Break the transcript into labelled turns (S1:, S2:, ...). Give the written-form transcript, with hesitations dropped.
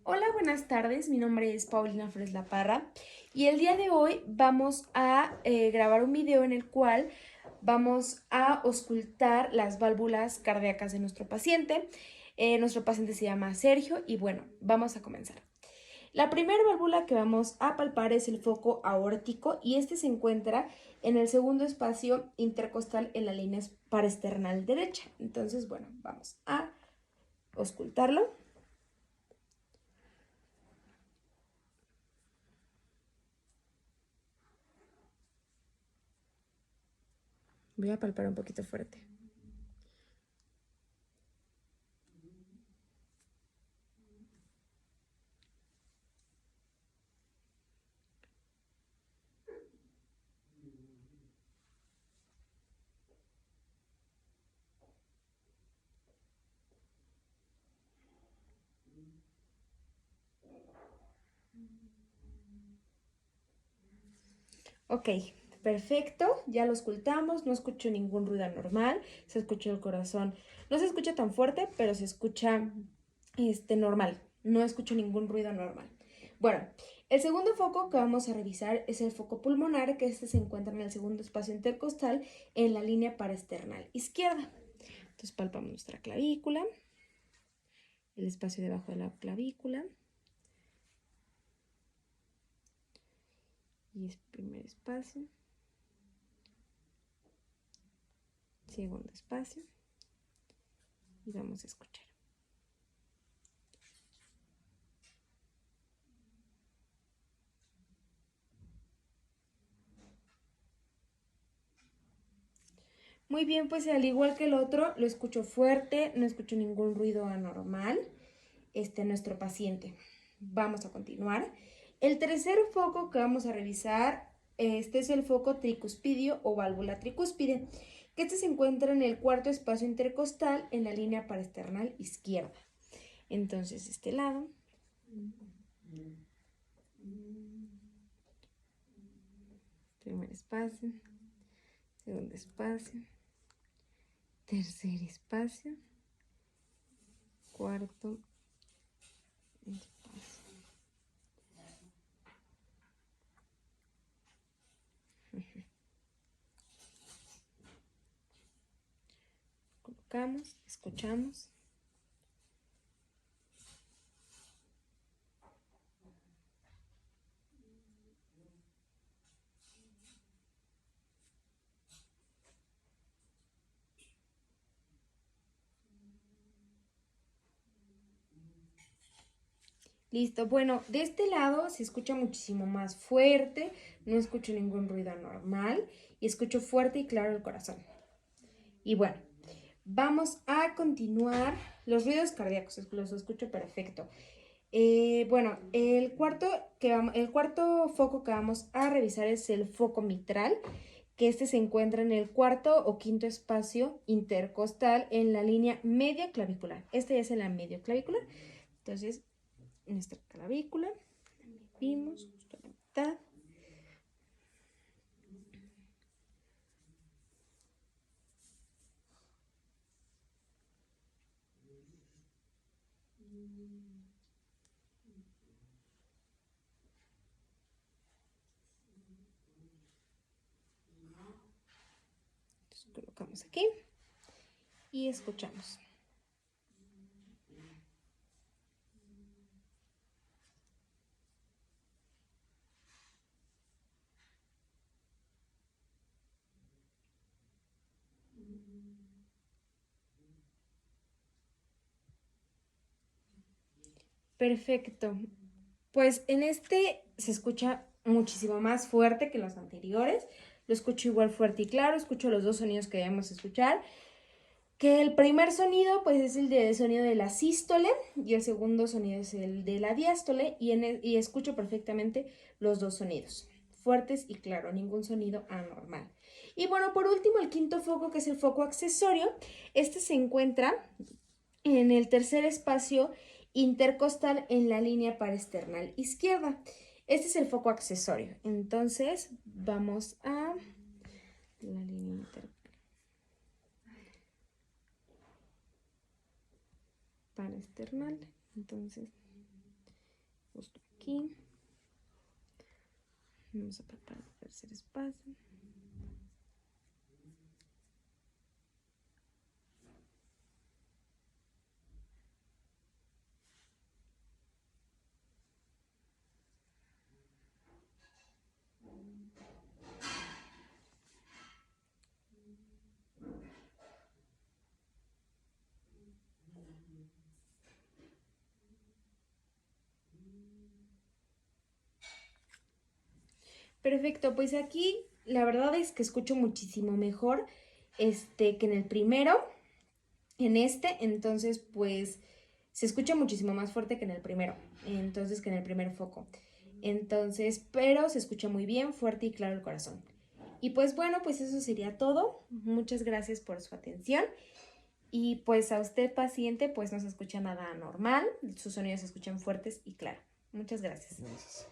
S1: Hola, buenas tardes. Mi nombre es Paulina Flores La Parra y el día de hoy vamos a grabar un video en el cual vamos a auscultar las válvulas cardíacas de nuestro paciente. Nuestro paciente se llama Sergio y bueno, vamos a comenzar. La primera válvula que vamos a palpar es el foco aórtico y este se encuentra en el segundo espacio intercostal en la línea paraesternal derecha. Entonces, bueno, vamos a auscultarlo. Voy a palpar un poquito fuerte. Ok, perfecto, ya lo ocultamos, no escucho ningún ruido anormal, se escucha el corazón, no se escucha tan fuerte, pero se escucha normal, no escucho ningún ruido anormal. Bueno, el segundo foco que vamos a revisar es el foco pulmonar, que este se encuentra en el segundo espacio intercostal en la línea paraesternal izquierda. Entonces palpamos nuestra clavícula, el espacio debajo de la clavícula, y es primer espacio, segundo espacio, y vamos a escuchar. Muy bien, pues al igual que el otro, lo escucho fuerte, no escucho ningún ruido anormal. Nuestro paciente. Vamos a continuar. El tercer foco que vamos a revisar, este es el foco tricuspidio o válvula tricúspide, que este se encuentra en el cuarto espacio intercostal en la línea paraesternal izquierda. Entonces, este lado. Primer espacio, segundo espacio, tercer espacio, cuarto espacio. Colocamos, escuchamos. Listo, bueno, de este lado se escucha muchísimo más fuerte, no escucho ningún ruido anormal y escucho fuerte y claro el corazón. Y bueno, vamos a continuar los ruidos cardíacos, los escucho perfecto. Bueno, el cuarto foco que vamos a revisar es el foco mitral, que este se encuentra en el cuarto o quinto espacio intercostal en la línea media clavicular. Este ya es en la media clavicular. Entonces, nuestra clavícula, vimos justo a la mitad. Entonces, colocamos aquí y escuchamos. Perfecto. Pues en este se escucha muchísimo más fuerte que los anteriores. Lo escucho igual fuerte y claro. Escucho los dos sonidos que debemos escuchar. Que el primer sonido pues es el sonido de la sístole y el segundo sonido es el de la diástole y escucho perfectamente los dos sonidos. Fuertes y claro, ningún sonido anormal. Y bueno, por último, el quinto foco, que es el foco accesorio. Este se encuentra en el tercer espacio intercostal en la línea paraesternal izquierda. Este es el foco accesorio. Entonces, vamos a la línea paraesternal. Entonces, justo aquí. Vamos a preparar el tercer espacio. Perfecto, pues aquí la verdad es que escucho muchísimo mejor que en el primero, entonces pues se escucha muchísimo más fuerte que en el primero, entonces que en el primer foco. Entonces, pero se escucha muy bien, fuerte y claro el corazón. Y pues bueno, pues eso sería todo. Muchas gracias por su atención. Y pues a usted paciente, pues no se escucha nada normal, sus sonidos se escuchan fuertes y claro. Muchas gracias.
S2: Gracias.